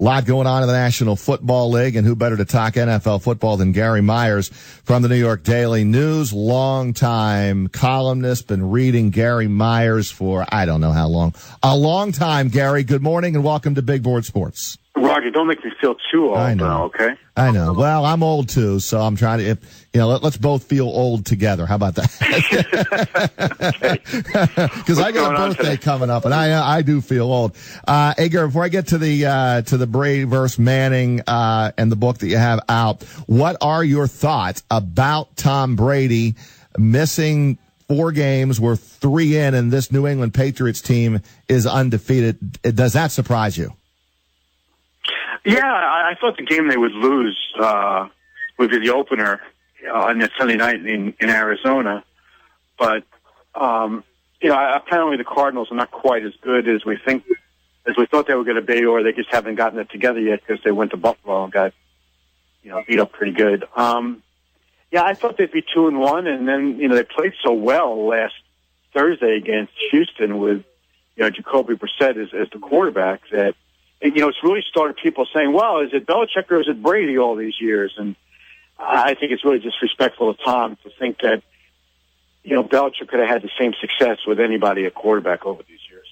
A lot going on in the National Football League, and who better to talk NFL football than Gary Myers from the New York Daily News. Long-time columnist, been reading Gary Myers for I don't know how long. A long time, Gary. Good morning and welcome to Big Board Sports. Roger, don't make me feel too old now, okay? I know. Well, I'm old too, so I'm trying to, let's both feel old together. How about that? Because I got a birthday coming up, and I do feel old. Hey, Gary, before I get to the Brady versus Manning, and the book that you have out, what are your thoughts about Tom Brady missing 4 games? We're 3 in, and this New England Patriots team is undefeated. Does that surprise you? Yeah, I thought the game they would lose would be the opener on that Sunday night in Arizona. But, apparently the Cardinals are not quite as good as we thought they were going to be, or they just haven't gotten it together yet because they went to Buffalo and got, beat up pretty good. I thought they'd be 2-1, and then, they played so well last Thursday against Houston with, Jacoby Brissett as the quarterback that, it's really started people saying, well, is it Belichick or is it Brady all these years? And I think it's really disrespectful of Tom to think that, Belichick could have had the same success with anybody at quarterback over these years.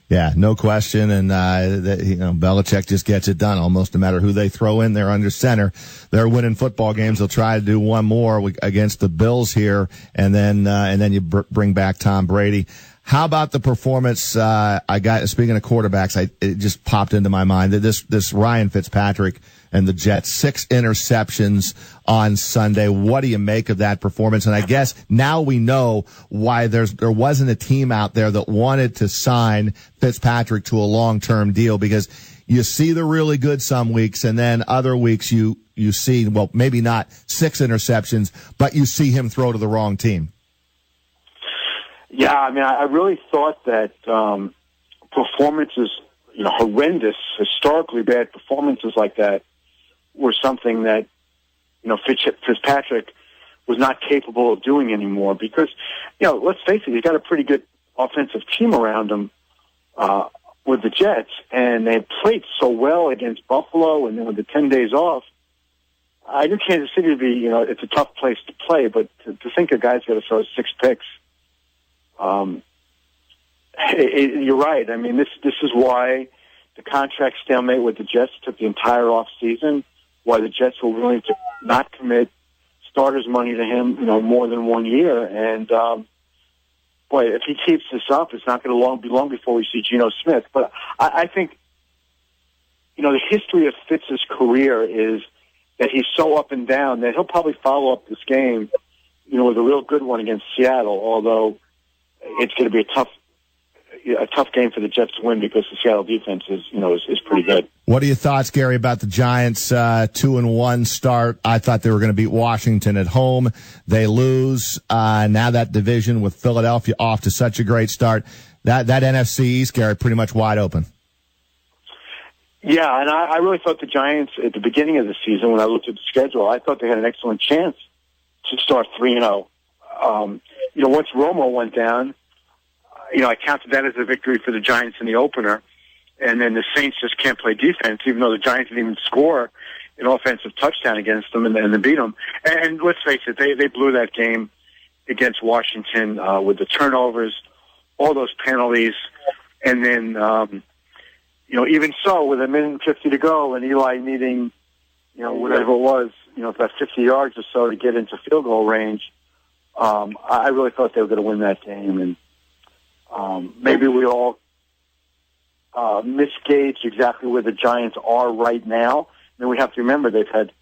Yeah, no question. And, Belichick just gets it done almost no matter who they throw in there under center. They're winning football games. They'll try to do one more against the Bills here. And then you bring back Tom Brady. How about the performance? Speaking of quarterbacks, it just popped into my mind that this Ryan Fitzpatrick and the Jets, 6 interceptions on Sunday. What do you make of that performance? And I guess now we know why there wasn't a team out there that wanted to sign Fitzpatrick to a long-term deal, because you see the really good some weeks, and then other weeks you see, well, maybe not 6 interceptions, but you see him throw to the wrong team. Yeah, I really thought that performances, horrendous, historically bad performances like that were something that, Fitzpatrick was not capable of doing anymore because, let's face it, he's got a pretty good offensive team around him with the Jets, and they played so well against Buffalo, and then with the 10 days off, I knew Kansas City to be, it's a tough place to play, but to think a guy's going to throw 6 picks, you're right. This is why the contract stalemate with the Jets took the entire off season. Why the Jets were willing to not commit starters money to him, more than 1 year. And if he keeps this up, it's not going to be long before we see Geno Smith. But I think, the history of Fitz's career is that he's so up and down that he'll probably follow up this game, with a real good one against Seattle. Although it's going to be a tough game for the Jets to win because the Seattle defense is pretty good. What are your thoughts, Gary, about the Giants' 2-1 start? I thought they were going to beat Washington at home. They lose. Now that division with Philadelphia off to such a great start. That NFC East, Gary, pretty much wide open. Yeah, and I really thought the Giants at the beginning of the season, when I looked at the schedule, I thought they had an excellent chance to start 3-0. Once Romo went down, I counted that as a victory for the Giants in the opener. And then the Saints just can't play defense, even though the Giants didn't even score an offensive touchdown against them and they beat them. And let's face it, they blew that game against Washington with the turnovers, all those penalties. And then, even so, with 1:50 to go and Eli needing, whatever it was, about 50 yards or so to get into field goal range, I really thought they were going to win that game. And maybe we all misgauge exactly where the Giants are right now. And we have to remember they've had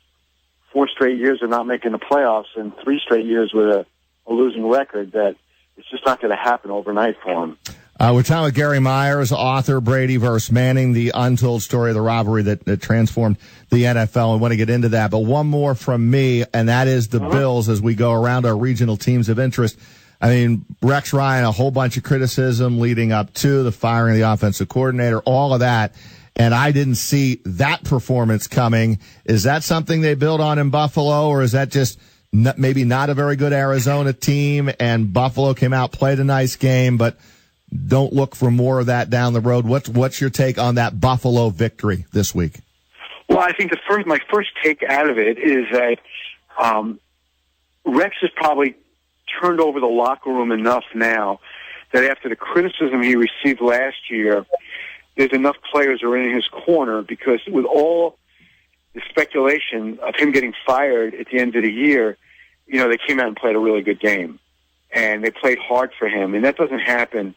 4 straight years of not making the playoffs and 3 straight years with a losing record, that it's just not going to happen overnight for them. We're talking with Gary Myers, author, Brady versus Manning, the untold story of the rivalry that transformed the NFL. I want to get into that. But one more from me, and that is the Bills as we go around our regional teams of interest. Rex Ryan, a whole bunch of criticism leading up to the firing of the offensive coordinator, all of that. And I didn't see that performance coming. Is that something they build on in Buffalo, or is that just maybe not a very good Arizona team and Buffalo came out, played a nice game, but don't look for more of that down the road? What's your take on that Buffalo victory this week? Well, I think my first take out of it is that Rex has probably turned over the locker room enough now that after the criticism he received last year, there's enough players who are in his corner, because with all the speculation of him getting fired at the end of the year, they came out and played a really good game. And they played hard for him. And that doesn't happen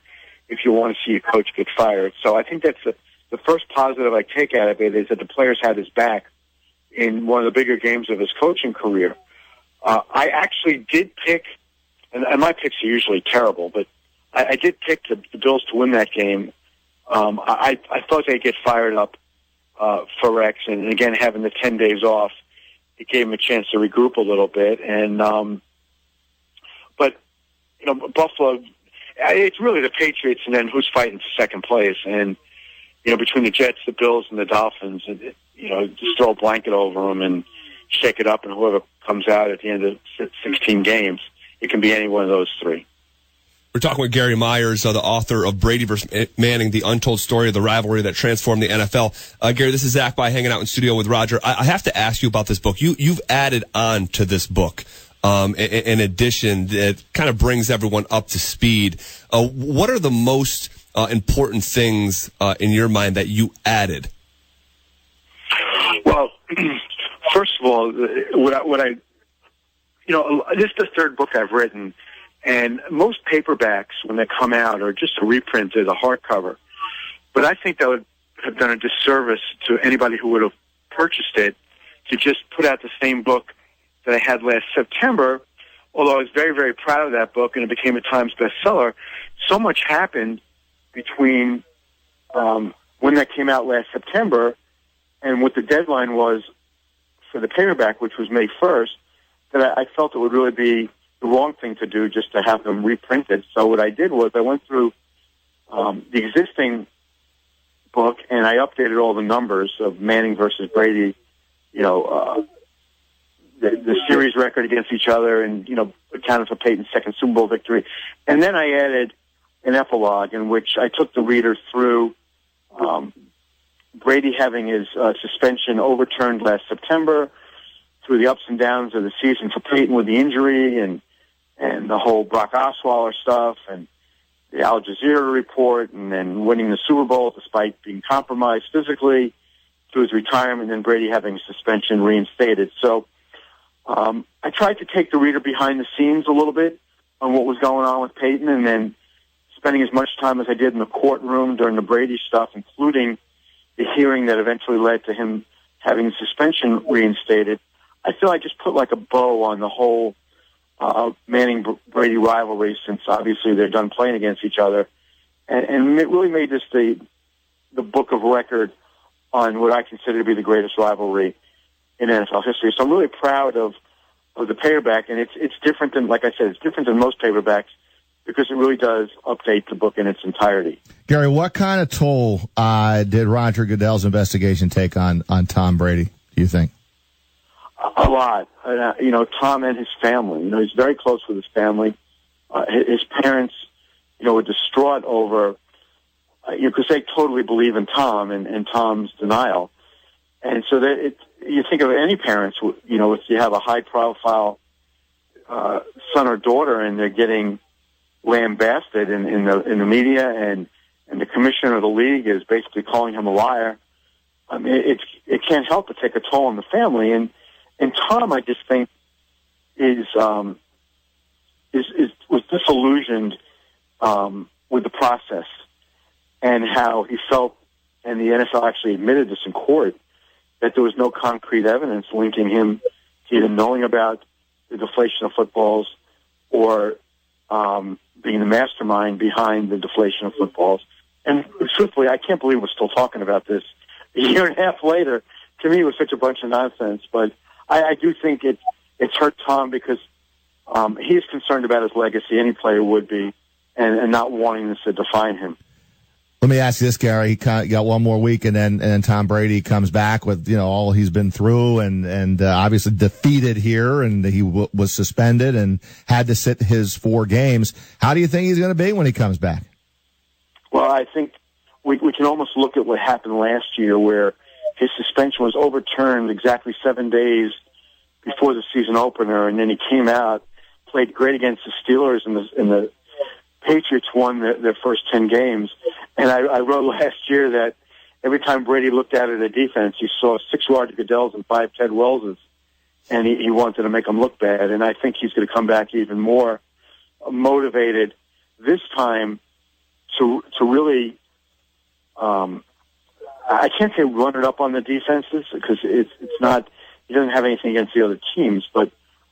if you want to see a coach get fired. So I think that's the first positive I take out of it, is that the players had his back in one of the bigger games of his coaching career. I actually did pick, and my picks are usually terrible, but I did pick the Bills to win that game. I thought they'd get fired up for Rex, and again, having the 10 days off, it gave him a chance to regroup a little bit. And but Buffalo, it's really the Patriots, and then who's fighting for second place. And between the Jets, the Bills, and the Dolphins, just throw a blanket over them and shake it up, and whoever comes out at the end of 16 games, it can be any one of those three. We're talking with Gary Myers, the author of Brady vs. Manning, the untold story of the rivalry that transformed the NFL. Gary, this is Zach By hanging out in studio with Roger. I have to ask you about this book. You've added on to this book an addition that kind of brings everyone up to speed. What are the most important things in your mind that you added? Well, first of all, what I this is the third book I've written, and most paperbacks, when they come out, are just a reprint of the hardcover. But I think that would have done a disservice to anybody who would have purchased it to just put out the same book that I had last September, although I was very, very proud of that book, and it became a Times bestseller. So much happened between when that came out last September and what the deadline was for the paperback, which was May 1st, that I felt it would really be the wrong thing to do just to have them reprinted. So what I did was I went through the existing book, and I updated all the numbers of Manning versus Brady, the series record against each other, and, accounted for Peyton's second Super Bowl victory. And then I added an epilogue in which I took the reader through Brady having his suspension overturned last September, through the ups and downs of the season for Peyton with the injury and the whole Brock Osweiler stuff and the Al Jazeera report, and then winning the Super Bowl despite being compromised physically, through his retirement, and then Brady having suspension reinstated. So I tried to take the reader behind the scenes a little bit on what was going on with Peyton, and then spending as much time as I did in the courtroom during the Brady stuff, including the hearing that eventually led to him having suspension reinstated. I feel I just put like a bow on the whole Manning-Brady rivalry, since obviously they're done playing against each other. And it really made this the book of record on what I consider to be the greatest rivalry in NFL history. So I'm really proud of the paperback, and it's different than, like I said, it's different than most paperbacks because it really does update the book in its entirety. Gary, what kind of toll did Roger Goodell's investigation take on Tom Brady, do you think? A lot. Tom and his family. He's very close with his family. His parents, were distraught over, because they totally believe in Tom and Tom's denial. And so you think of any parents, if you have a high-profile son or daughter and they're getting lambasted in the media, and the commissioner of the league is basically calling him a liar. I mean, it can't help but take a toll on the family. And Tom, I just think, was disillusioned with the process and how he felt, and the NFL actually admitted this in court, that there was no concrete evidence linking him to either knowing about the deflation of footballs or being the mastermind behind the deflation of footballs. And truthfully, I can't believe we're still talking about this a year and a half later. To me, it was such a bunch of nonsense. But I do think it's hurt Tom because he's concerned about his legacy. Any player would be, and not wanting this to define him. Let me ask you this, Gary. He got one more week, and then Tom Brady comes back with all he's been through, and obviously defeated here, and he was suspended and had to sit his 4 games. How do you think he's going to be when he comes back? I think we can almost look at what happened last year, where his suspension was overturned exactly 7 days before the season opener, and then he came out, played great against the Steelers, and the Patriots won their first 10 games. And I wrote last year that every time Brady looked out at a defense, he saw 6 Roger Goodells and 5 Ted Wellses, and he wanted to make them look bad. And I think he's going to come back even more motivated this time to really, I can't say run it up on the defenses, because it's not, he doesn't have anything against the other teams, but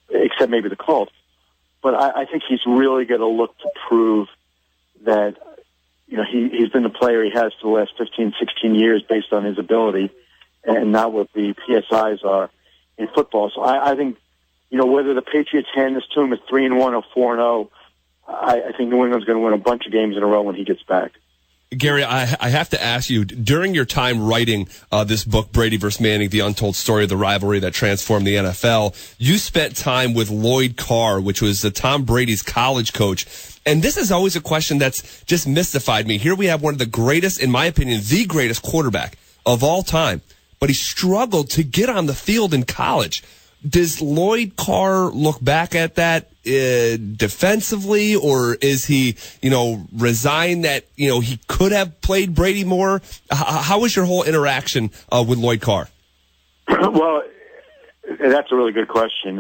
except maybe the Colts. But I think he's really going to look to prove that, he's been the player he has for the last 15, 16 years based on his ability and not what the PSIs are in football. So I think, whether the Patriots hand this to him at 3-1 or 4-0, I think New England's going to win a bunch of games in a row when he gets back. Gary, I have to ask you, during your time writing this book, Brady vs. Manning, The Untold Story of the Rivalry That Transformed the NFL, you spent time with Lloyd Carr, which was Tom Brady's college coach. And this is always a question that's just mystified me. Here we have one of the greatest, in my opinion, the greatest quarterback of all time, but he struggled to get on the field in college. Does Lloyd Carr look back at that defensively, or is he, resigned that, he could have played Brady more? How was your whole interaction with Lloyd Carr? Well, that's a really good question.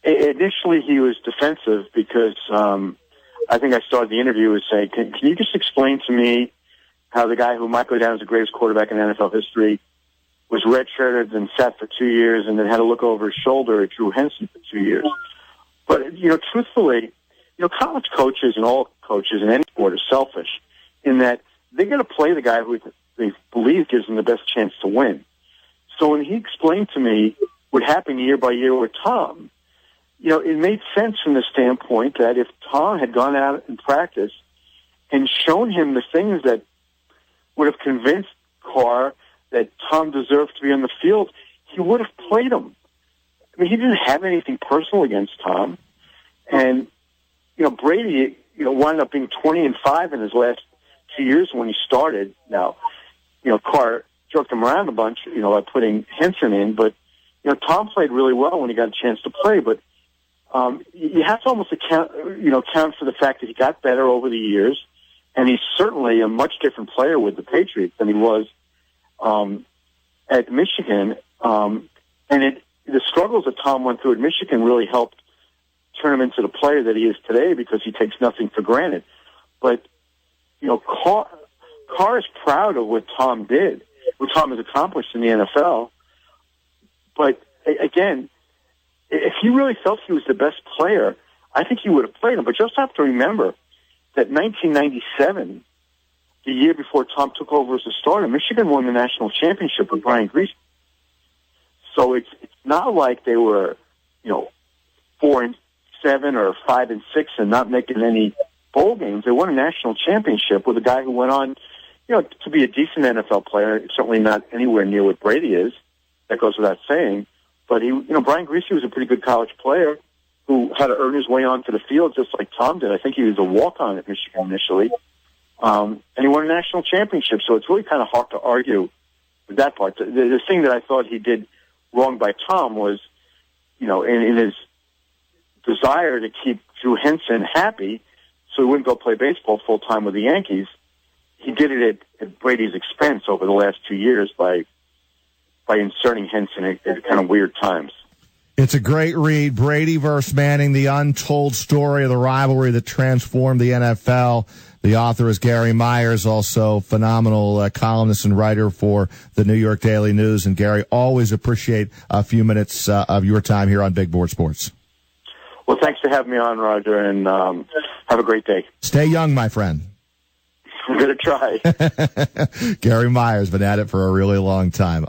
Initially, he was defensive because I think I started the interview with saying, can you just explain to me how the guy who might go down as the greatest quarterback in NFL history was redshirted and sat for 2 years and then had to look over his shoulder at Drew Henson for 2 years. But, truthfully, college coaches and all coaches in any sport are selfish in that they got to play the guy who they believe gives them the best chance to win. So when he explained to me what happened year by year with Tom, it made sense from the standpoint that if Tom had gone out in practice and shown him the things that would have convinced Carr that Tom deserved to be on the field, he would have played him. I mean, he didn't have anything personal against Tom. And, Brady, wound up being 20-5 in his last 2 years when he started. Now, Carr jerked him around a bunch, by putting Henson in, but, Tom played really well when he got a chance to play. But you have to almost account for the fact that he got better over the years, and he's certainly a much different player with the Patriots than he was at Michigan, and the struggles that Tom went through at Michigan really helped turn him into the player that he is today because he takes nothing for granted. But, Carr is proud of what Tom did, what Tom has accomplished in the NFL. But, again, if he really felt he was the best player, I think he would have played him. But you also have to remember that 1997, the year before Tom took over as a starter, Michigan won the national championship with Brian Griese. So it's not like they were, 4-7 or 5-6 and not making any bowl games. They won a national championship with a guy who went on, to be a decent NFL player. Certainly not anywhere near what Brady is. That goes without saying. But Brian Griese was a pretty good college player who had to earn his way onto the field just like Tom did. I think he was a walk-on at Michigan initially. And he won a national championship, so it's really kind of hard to argue with that part. The thing that I thought he did wrong by Tom was, in his desire to keep Drew Henson happy so he wouldn't go play baseball full-time with the Yankees, he did it at Brady's expense over the last 2 years by inserting Henson at kind of weird times. It's a great read, Brady vs. Manning, The Untold Story of the Rivalry That Transformed the NFL. The author is Gary Myers, also phenomenal columnist and writer for the New York Daily News. And Gary, always appreciate a few minutes of your time here on Big Board Sports. Well, thanks for having me on, Roger, and have a great day. Stay young, my friend. I'm going to try. Gary Myers, been at it for a really long time.